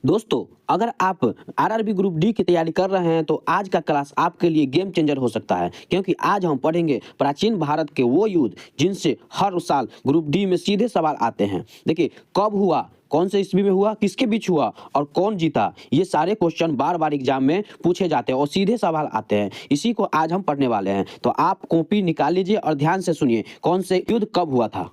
दोस्तों, अगर आप आरआरबी ग्रुप डी की तैयारी कर रहे हैं तो आज का क्लास आपके लिए गेम चेंजर हो सकता है, क्योंकि आज हम पढ़ेंगे प्राचीन भारत के वो युद्ध जिनसे हर साल ग्रुप डी में सीधे सवाल आते हैं। देखिए, कब हुआ, कौन से ईस्वी में हुआ, किसके बीच हुआ और कौन जीता, ये सारे क्वेश्चन बार बार एग्जाम में पूछे जाते हैं और सीधे सवाल आते हैं। इसी को आज हम पढ़ने वाले हैं। तो आप कॉपी निकाल लीजिए और ध्यान से सुनिए कौन से युद्ध कब हुआ था।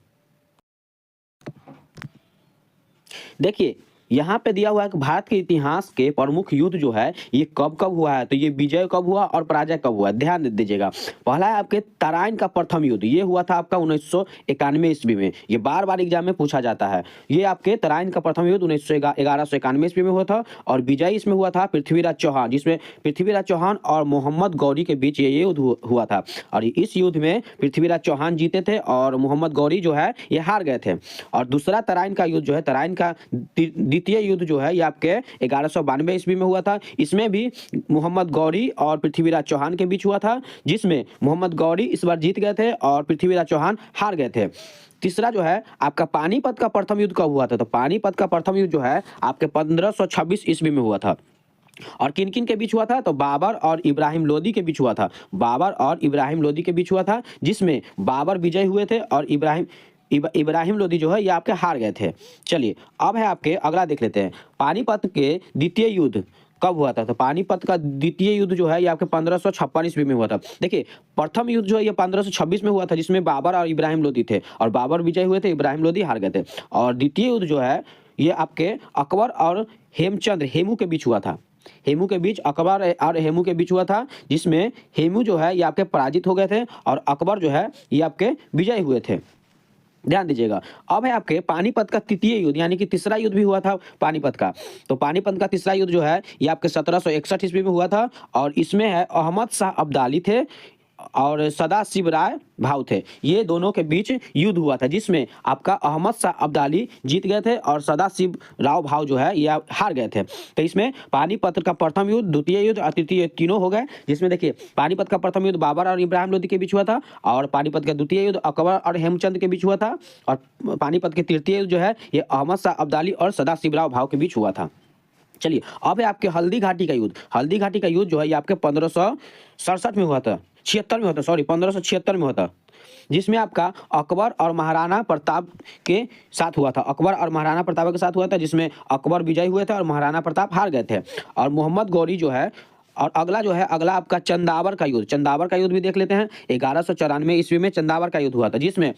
देखिए, यहाँ पे दिया हुआ है कि भारत के इतिहास के प्रमुख युद्ध जो है ये कब कब हुआ है, तो ये विजय कब हुआ और पराजय कब हुआ है, ध्यान दे दीजिएगा। पहला है आपके तराइन का प्रथम युद्ध, ये हुआ था आपका 1991 ईस्वी में। ये बार बार एग्जाम में पूछा जाता है। ये आपके तराइन का प्रथम युद्ध 1191 ईस्वी में हुआ था और विजय इसमें हुआ था पृथ्वीराज चौहान, जिसमें पृथ्वीराज चौहान और मोहम्मद गौरी के बीच ये युद्ध हुआ था। और इस युद्ध में पृथ्वीराज चौहान जीते थे और मोहम्मद गौरी जो है ये हार गए थे। और दूसरा तराइन का युद्ध जो है, तराइन का द्वितीय युद्ध जो है ये आपके 1192 ईस्वी में हुआ था। इसमें भी मोहम्मद गौरी और पृथ्वीराज चौहान के बीच हुआ था, जिसमें मोहम्मद गौरी इस बार जीत गए थे और पृथ्वीराज चौहान हार गए थे। तीसरा जो है आपका पानीपत का प्रथम युद्ध कब हुआ था, तो पानीपत का प्रथम युद्ध जो है आपके 1526 ईस्वी में हुआ था। और किन किन के बीच हुआ था, तो बाबर और इब्राहिम लोदी के बीच हुआ था। बाबर और इब्राहिम लोदी के बीच हुआ था, जिसमें बाबर विजय हुए थे और इब्राहिम लोदी जो है ये आपके हार गए थे। चलिए, अब है आपके अगला देख लेते हैं। पानीपत के द्वितीय युद्ध कब हुआ था, तो पानीपत का द्वितीय युद्ध जो है ये आपके 1556 ईस्वी में हुआ था। देखिए, प्रथम युद्ध जो है ये 1526 में हुआ था, जिसमें बाबर और इब्राहिम लोदी थे और बाबर विजय हुए थे, इब्राहिम लोदी हार गए थे। और द्वितीय युद्ध जो है ये आपके अकबर और हेमू के बीच हुआ था। हेमू के बीच, अकबर और हेमू के बीच हुआ था, जिसमें हेमू जो है ये आपके पराजित हो गए थे और अकबर जो है ये आपके विजय हुए थे। ध्यान दीजिएगा। अब है आपके पानीपत का तृतीय युद्ध, यानी कि तीसरा युद्ध भी हुआ था पानीपत का। तो पानीपत का तीसरा युद्ध जो है ये आपके 1761 ईस्वी में हुआ था और इसमें है अहमद शाह अब्दाली थे और सदाशिव राय भाव थे। ये दोनों के बीच युद्ध हुआ था, जिसमें आपका अहमद शाह अब्दाली जीत गए थे और सदाशिव राव भाव जो है ये हार गए थे। तो इसमें पानीपत का प्रथम युद्ध, द्वितीय युद्ध और तृतीय युद्ध तीनों हो गए। जिसमें देखिए, पानीपत का प्रथम युद्ध बाबर और इब्राहिम लोदी के बीच हुआ था और पानीपत का द्वितीय युद्ध अकबर और हेमचंद के बीच हुआ था और पानीपत के तृतीय युद्ध जो है ये अहमद शाह अब्दाली और सदाशिव राव भाव के बीच हुआ था। चलिए, अब है आपके हल्दी घाटी का युद्ध। हल्दी घाटी का युद्ध जो है ये आपके 1567 में हुआ था, 76 में होता, सॉरी 1576 में होता, जिसमें आपका अकबर और महाराणा प्रताप के साथ हुआ था। अकबर और महाराणा प्रताप के साथ हुआ था, जिसमें अकबर विजय हुए थे और महाराणा प्रताप हार गए थे। और मोहम्मद गौरी जो है, और अगला जो है, अगला आपका चंदावर का युद्ध। चंदावर का युद्ध भी देख लेते हैं। 1194 ईस्वी में चंदावर का युद्ध हुआ था, जिसमें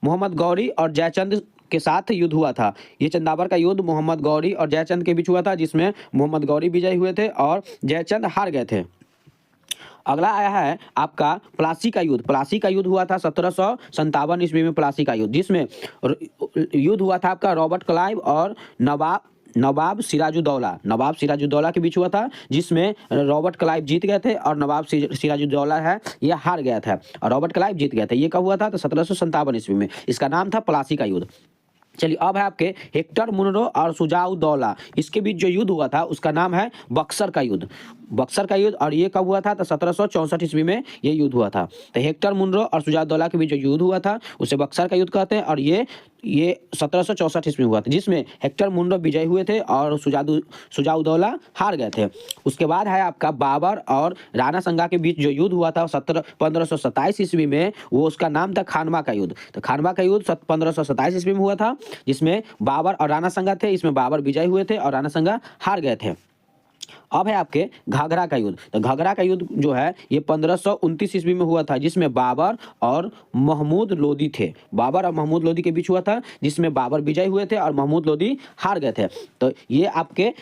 मोहम्मद गौरी और जयचंद के साथ युद्ध हुआ था। ये चंदावर का युद्ध मोहम्मद गौरी और जयचंद के बीच हुआ था, जिसमें मोहम्मद गौरी विजय हुए थे और जयचंद हार गए थे। अगला आया है आपका प्लासी का युद्ध। प्लासी का युद्ध हुआ था 1757 ईस्वी में। प्लासी का युद्ध, जिसमें युद्ध हुआ था आपका रॉबर्ट क्लाइव और नवाब सिराजुद्दौला के बीच हुआ था, जिसमें रॉबर्ट क्लाइव जीत गए थे और नवाब सिराजुद्दौला है ये हार गया था और रॉबर्ट क्लाइव जीत गया था। ये कब हुआ था, तो 1757 ईस्वी में। इसका नाम था प्लासी का युद्ध। चलिए, अब है आपके हेक्टर मुनरो और सुजाउद्दौला, इसके बीच जो युद्ध हुआ था उसका नाम है बक्सर का युद्ध। बक्सर का युद्ध, और ये कब हुआ था, तो 1764 ईस्वी में ये युद्ध हुआ था। तो हेक्टर मुनरो और सुजाउद्दौला के बीच जो युद्ध हुआ था उसे बक्सर का युद्ध कहते हैं और ये 1764 ईस्वी में हुआ था, जिसमें हेक्टर मुनरो विजय हुए थे और सुजाउद्दौला हार गए थे। उसके बाद है आपका बाबर और राणा संगा के बीच जो युद्ध हुआ था 1527 ईस्वी में, वो उसका नाम था खानवा का युद्ध। तो खानवा का युद्ध 1527 ईस्वी में हुआ था, जिसमें बाबर और राणा संगा थे। इसमें बाबर विजय हुए थे और राणा संगा हार गए थे। अब है आपके घाघरा का युद्ध। तो घाघरा का युद्ध जो है ये 1529 ईस्वी में हुआ था, जिसमें बाबर और महमूद लोदी थे। बाबर और महमूद लोदी के बीच हुआ था, जिसमें बाबर विजय हुए थे और महमूद लोदी हार गए थे। तो ये आपके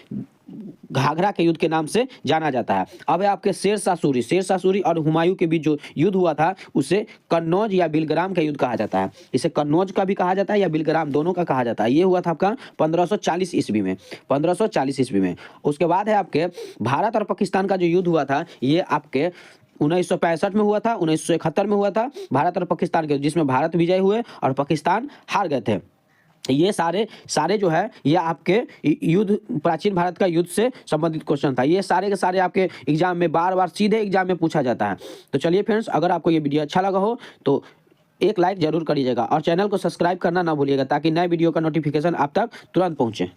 घाघरा के युद्ध के नाम से जाना जाता है। अब है आपके शेरशाह सूरी और हुमायूं के बीच जो युद्ध हुआ था उसे कन्नौज या बिलग्राम का युद्ध कहा जाता है। इसे कन्नौज का भी कहा जाता है या बिलग्राम, दोनों का कहा जाता है। ये हुआ था आपका 1540 ईस्वी में, 1540 ईस्वी में। उसके बाद है आपके भारत और पाकिस्तान का जो युद्ध हुआ था ये आपके 1965 में हुआ था, 1971 में हुआ था भारत और पाकिस्तान के, जिसमें भारत विजय हुए और पाकिस्तान हार गए थे। ये सारे जो है ये आपके युद्ध, प्राचीन भारत का युद्ध से संबंधित क्वेश्चन था। ये सारे के सारे आपके एग्जाम में बार बार सीधे एग्जाम में पूछा जाता है। तो चलिए फ्रेंड्स, अगर आपको ये वीडियो अच्छा लगा हो तो एक लाइक जरूर करिएगा और चैनल को सब्सक्राइब करना ना भूलिएगा, ताकि नए वीडियो का नोटिफिकेशन आप तक तुरंत पहुंचे।